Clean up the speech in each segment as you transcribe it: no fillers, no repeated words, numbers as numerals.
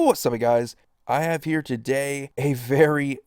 What's up, guys? I have here today a very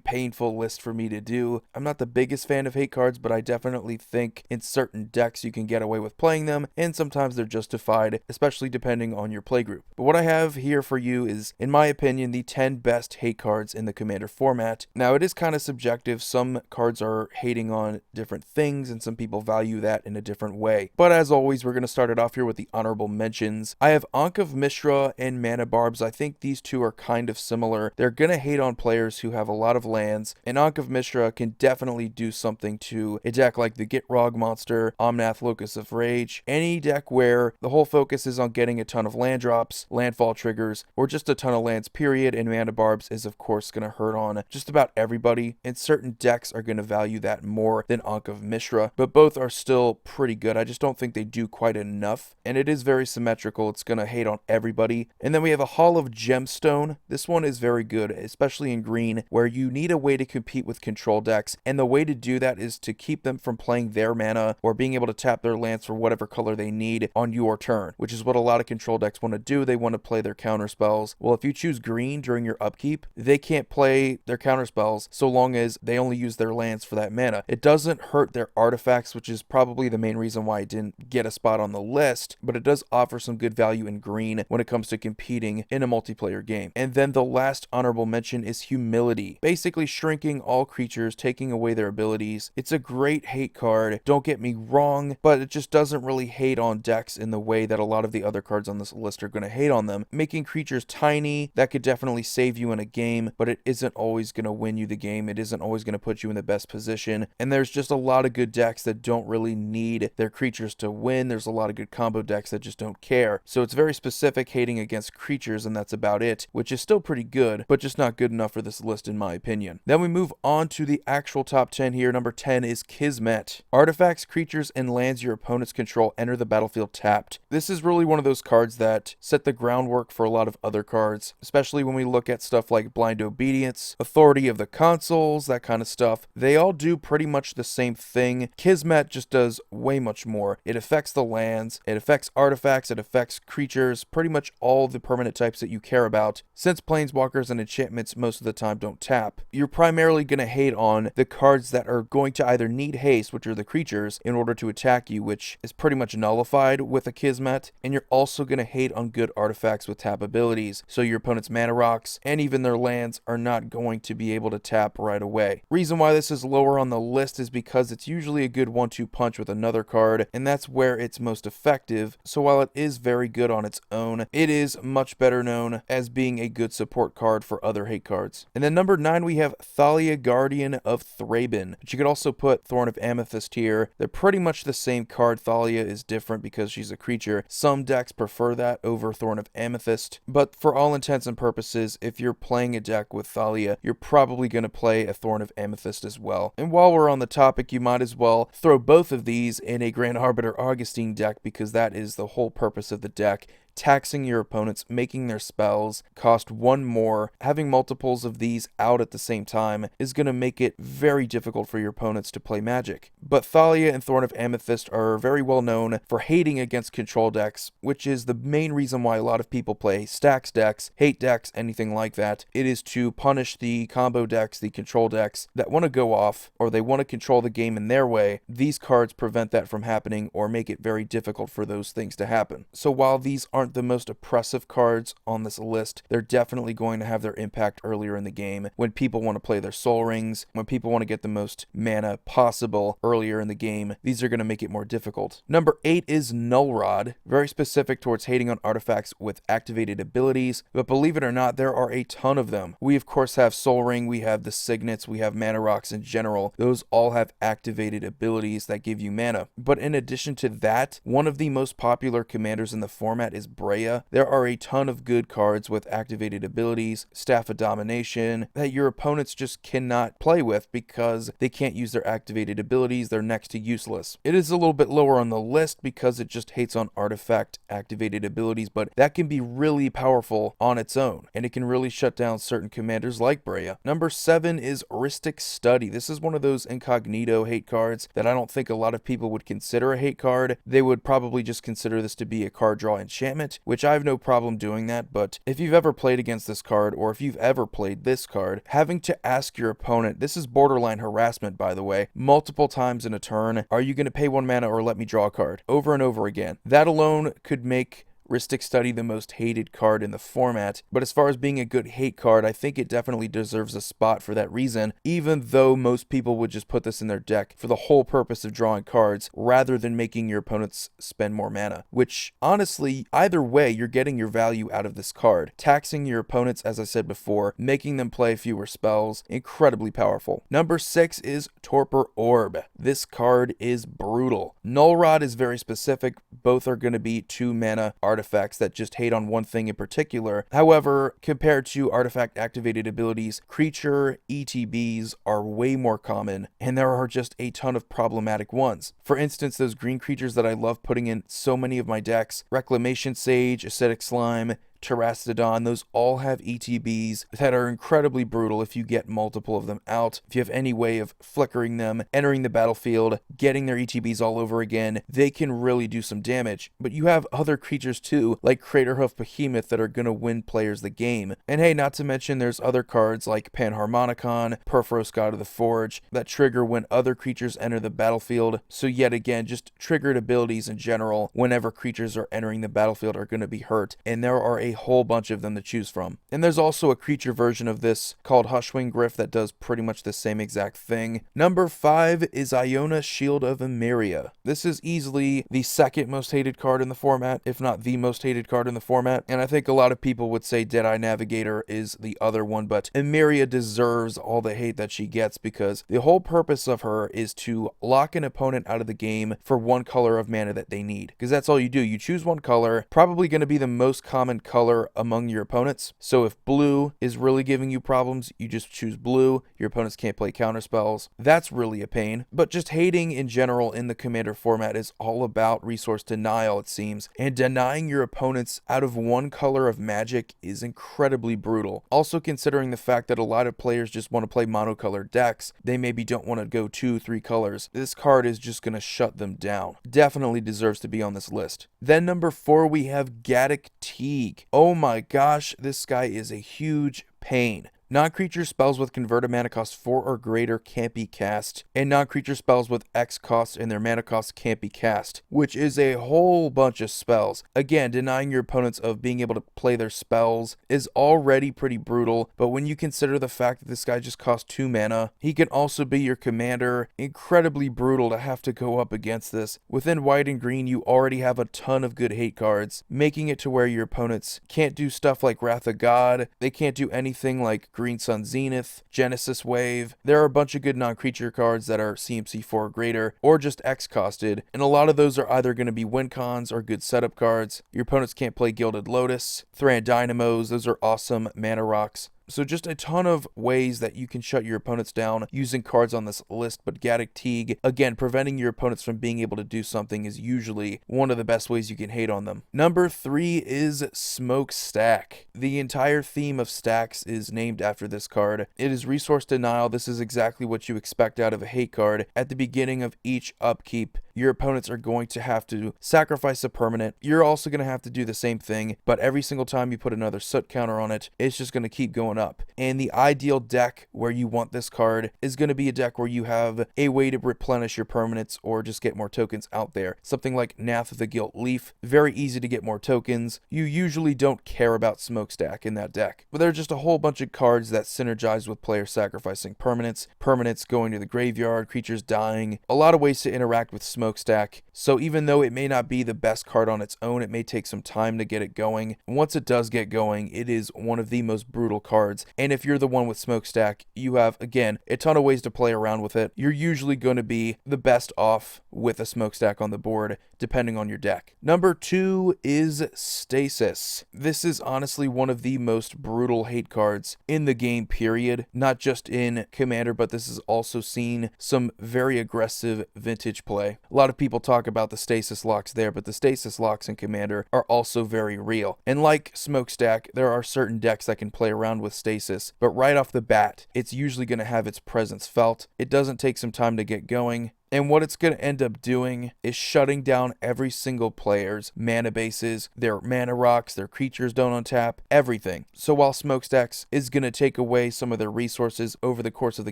painful list for me to do. I'm not the biggest fan of hate cards, but I definitely think in certain decks you can get away with playing them, and sometimes they're justified, especially depending on your playgroup. But what I have here for you is, in my opinion, the 10 best hate cards in the Commander format. Now, it is kind of subjective. Some cards are hating on different things, and some people value that in a different way. But as always, we're going to start it off here with the honorable mentions. I have Ankh of Mishra and Mana Barbs. I think these two are kind of similar. They're gonna hate on players who have a lot of lands, and Ankh of Mishra can definitely do something to a deck like the Gitrog monster, Omnath Locus of Rage, any deck where the whole focus is on getting a ton of land drops, landfall triggers, or just a ton of lands period, and Mana Barbs is of course gonna hurt on just about everybody, and certain decks are gonna value that more than Ankh of Mishra, but both are still pretty good. I just don't think they do quite enough, and it is very symmetrical. It's gonna hate on everybody. And then we have a Hall of Gemstone. This one is very good, especially in green, where you need a way to compete with control decks, and the way to do that is to keep them from playing their mana or being able to tap their lands for whatever color they need on your turn, which is what a lot of control decks want to do. They want to play their counter spells. Well, if you choose green during your upkeep, they can't play their counter spells so long as they only use their lands for that mana. It doesn't hurt their artifacts, which is probably the main reason why it didn't get a spot on the list, but it does offer some good value in green when it comes to competing in a multiplayer game. And then the last honorable mention is Humility, basically shrinking all creatures, taking away their abilities. It's a great hate card, don't get me wrong, but it just doesn't really hate on decks in the way that a lot of the other cards on this list are going to hate on them. Making creatures tiny, that could definitely save you in a game, but it isn't always going to win you the game. It isn't always going to put you in the best position, and there's just a lot of good decks that don't really need their creatures to win. There's a lot of good combo decks that just don't care. So it's very specific hating against creatures, and that's about it, which is still pretty good, but just not good enough for this list in my opinion. Then we move on to the actual top 10 here. Number 10 is Kismet. Artifacts, creatures, and lands your opponents control enter the battlefield tapped. This is really one of those cards that set the groundwork for a lot of other cards, especially when we look at stuff like Blind Obedience, Authority of the Consuls, that kind of stuff. They all do pretty much the same thing. Kismet just does way much more. It affects the lands, it affects artifacts, it affects creatures, pretty much all the permanent types that you care about. Since planeswalkers and enchantments most of the time don't tap, you're primarily going to hate on the cards that are going to either need haste, which are the creatures, in order to attack you, which is pretty much nullified with a Kismet, and you're also going to hate on good artifacts with tap abilities, so your opponent's mana rocks and even their lands are not going to be able to tap right away. Reason why this is lower on the list is because it's usually a good 1-2 punch with another card, and that's where it's most effective. So while it is very good on its own, it is much better known as being a good support card for other hate cards. And then number 9 we have Thalia, Guardian of Thaben, but you could also put Thorn of Amethyst here. They're pretty much the same card. Thalia is different because she's a creature. Some decks prefer that over Thorn of Amethyst, but for all intents and purposes, if you're playing a deck with Thalia, you're probably going to play a Thorn of Amethyst as well. And while we're on the topic, you might as well throw both of these in a Grand Arbiter Augustine deck, because that is the whole purpose of the deck. Taxing your opponents, making their spells cost one more. Having multiples of these out at the same time is going to make it very difficult for your opponents to play Magic. But Thalia and Thorn of Amethyst are very well known for hating against control decks, which is the main reason why a lot of people play stacks decks, hate decks, anything like that. It is to punish the combo decks, the control decks that want to go off, or they want to control the game in their way. These cards prevent that from happening or make it very difficult for those things to happen. So while these aren't the most oppressive cards on this list, they're definitely going to have their impact earlier in the game when people want to play their soul rings, when people want to get the most mana possible earlier in the game. These are going to make it more difficult. Number 8 is Null Rod, very specific towards hating on artifacts with activated abilities, but believe it or not, there are a ton of them. We of course have Soul Ring, we have the Signets, we have Mana Rocks in general. Those all have activated abilities that give you mana. But in addition to that, one of the most popular commanders in the format is Brea. There are a ton of good cards with activated abilities, Staff of Domination, that your opponents just cannot play with because they can't use their activated abilities. They're next to useless. It is a little bit lower on the list because it just hates on artifact activated abilities, but that can be really powerful on its own, and it can really shut down certain commanders like Brea. Number 7 is Ristic Study. This is one of those incognito hate cards that I don't think a lot of people would consider a hate card. They would probably just consider this to be a card draw enchantment enchantment, which I have no problem doing that, but if you've ever played against this card, or if you've ever played this card, having to ask your opponent, this is borderline harassment by the way, multiple times in a turn, are you going to pay 1 mana or let me draw a card? Over and over again. That alone could make Rhystic Study the most hated card in the format, but as far as being a good hate card, I think it definitely deserves a spot for that reason, even though most people would just put this in their deck for the whole purpose of drawing cards, rather than making your opponents spend more mana, which, honestly, either way, you're getting your value out of this card. Taxing your opponents, as I said before, making them play fewer spells, incredibly powerful. Number 6 is Torpor Orb. This card is brutal. Null Rod is very specific, both are going to be 2 mana artifacts that just hate on one thing in particular. However, compared to artifact activated abilities, creature ETBs are way more common, and there are just a ton of problematic ones. For instance, those green creatures that I love putting in so many of my decks, Reclamation Sage, Acidic Slime, Terastodon, those all have ETBs that are incredibly brutal if you get multiple of them out. If you have any way of flickering them, entering the battlefield, getting their ETBs all over again, they can really do some damage. But you have other creatures too, like Craterhoof Behemoth, that are going to win players the game. And hey, not to mention there's other cards like Panharmonicon, Perforos God of the Forge, that trigger when other creatures enter the battlefield. So yet again, just triggered abilities in general whenever creatures are entering the battlefield are going to be hurt. And there are a whole bunch of them to choose from. And there's also a creature version of this called Hushwing Griff that does pretty much the same exact thing. Number 5 is Iona Shield of Emeria. This is easily the second most hated card in the format, if not the most hated card in the format, and I think a lot of people would say Deadeye Navigator is the other one, but Emeria deserves all the hate that she gets because the whole purpose of her is to lock an opponent out of the game for 1 color of mana that they need, because that's all you do. You choose 1 color, probably going to be the most common color among your opponents. So if blue is really giving you problems, you just choose blue. Your opponents can't play counter spells. That's really a pain. But just hating in general in the Commander format is all about resource denial, it seems. And denying your opponents out of 1 color of magic is incredibly brutal. Also considering the fact that a lot of players just want to play monocolored decks, they maybe don't want to go 2-3 colors. This card is just going to shut them down. Definitely deserves to be on this list. Then number 4, we have Gaddock Teague. Oh my gosh, this guy is a huge pain. Non-creature spells with converted mana cost 4 or greater can't be cast, and non-creature spells with X cost and their mana cost can't be cast, which is a whole bunch of spells. Again, denying your opponents of being able to play their spells is already pretty brutal, but when you consider the fact that this guy just costs 2 mana, he can also be your commander, incredibly brutal to have to go up against this. Within white and green, you already have a ton of good hate cards, making it to where your opponents can't do stuff like Wrath of God, they can't do anything like Green Sun Zenith, Genesis Wave. There are a bunch of good non-creature cards that are CMC 4 or greater, or just X-costed, and a lot of those are either going to be win cons or good setup cards. Your opponents can't play Gilded Lotus, Thran Dynamos, those are awesome mana rocks. So just a ton of ways that you can shut your opponents down using cards on this list, but Gaddock Teague, again, preventing your opponents from being able to do something is usually one of the best ways you can hate on them. Number 3 is Smokestack. The entire theme of stacks is named after this card. It is resource denial. This is exactly what you expect out of a hate card. At the beginning of each upkeep, your opponents are going to have to sacrifice a permanent. You're also going to have to do the same thing, but every single time you put another soot counter on it, it's just going to keep going up. And the ideal deck where you want this card is going to be a deck where you have a way to replenish your permanents or just get more tokens out there. Something like Nath of the Gilt Leaf, very easy to get more tokens. You usually don't care about Smokestack in that deck, but there are just a whole bunch of cards that synergize with players sacrificing permanents going to the graveyard, creatures dying, a lot of ways to interact with Smokestack. So even though it may not be the best card on its own, it may take some time to get it going. Once it does get going, it is one of the most brutal cards. And if you're the one with Smokestack, you have, again, a ton of ways to play around with it. You're usually going to be the best off with a Smokestack on the board, depending on your deck. Number 2 is Stasis. This is honestly one of the most brutal hate cards in the game, period. Not just in Commander, but this has also seen some very aggressive vintage play. A lot of people talk about the Stasis locks there, but the Stasis locks in Commander are also very real. And like Smokestack, there are certain decks that can play around with Stasis, but right off the bat, it's usually going to have its presence felt. It doesn't take some time to get going. And what it's going to end up doing is shutting down every single player's mana bases, their mana rocks, their creatures don't untap, everything. So while Smokestacks is going to take away some of their resources over the course of the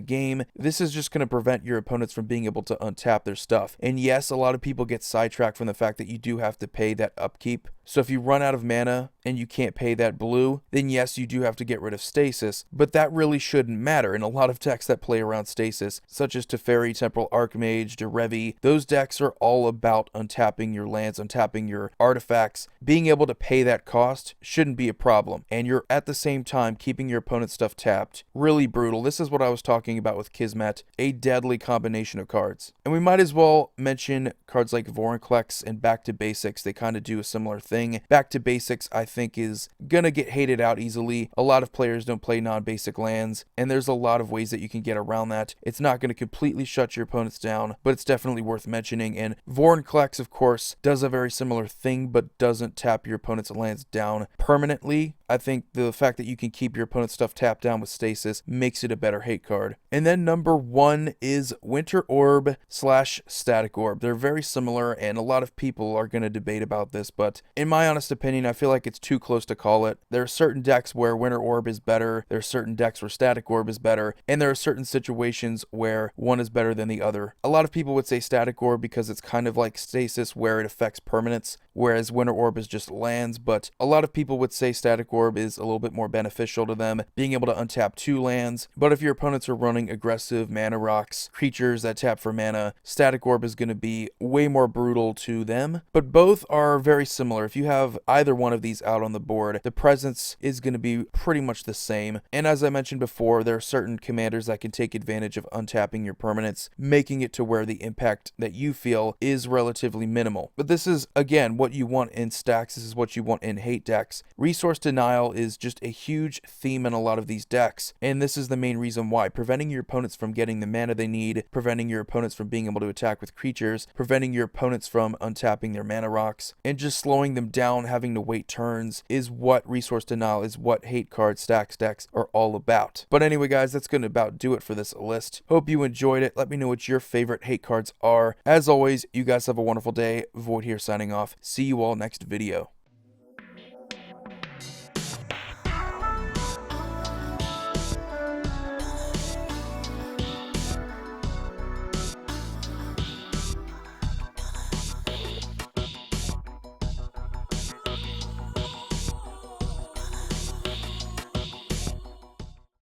game, this is just going to prevent your opponents from being able to untap their stuff. And yes, a lot of people get sidetracked from the fact that you do have to pay that upkeep. So if you run out of mana and you can't pay that blue, then yes, you do have to get rid of stasis, but that really shouldn't matter. In a lot of decks that play around stasis, such as Teferi, Temporal Archmage, Derevi, those decks are all about untapping your lands, untapping your artifacts. Being able to pay that cost shouldn't be a problem, and you're at the same time keeping your opponent's stuff tapped. Really brutal. This is what I was talking about with Kismet, a deadly combination of cards. And we might as well mention cards like Vorinclex and Back to Basics. They kind of do a similar thing. Back to Basics, I think, is gonna get hated out easily. A lot of players don't play non-basic lands, and there's a lot of ways that you can get around that. It's not going to completely shut your opponents down, but it's definitely worth mentioning. And Vorinclex, of course, does a very similar thing, but doesn't tap your opponent's lands down permanently. I think the fact that you can keep your opponent's stuff tapped down with stasis makes it a better hate card. And then number 1 is Winter Orb / Static Orb. They're very similar, and a lot of people are going to debate about this, but in my honest opinion, I feel like it's too close to call it. There are certain decks where Winter Orb is better, there are certain decks where Static Orb is better, and there are certain situations where one is better than the other. A lot of people would say Static Orb because it's kind of like stasis where it affects permanents, whereas Winter Orb is just lands, but a lot of people would say Static Orb is a little bit more beneficial to them, being able to untap 2 lands. But if your opponents are running aggressive mana rocks, creatures that tap for mana, Static Orb is going to be way more brutal to them. But both are very similar. If you have either one of these out on the board, the presence is going to be pretty much the same. And as I mentioned before, there are certain commanders that can take advantage of untapping your permanents, making it to where the impact that you feel is relatively minimal. But this is, again, what you want in stacks. This is what you want in hate decks. Resource denial is just a huge theme in a lot of these decks, and this is the main reason why. Preventing your opponents from getting the mana they need, preventing your opponents from being able to attack with creatures, preventing your opponents from untapping their mana rocks, and just slowing them down, having to wait turns, is what resource denial, is what hate card stacks decks are all about. But anyway, guys, that's going to about do it for this list. Hope you enjoyed it. Let me know what your favorite hate cards are. As always, you guys have a wonderful day. Void here signing off. See you all next video.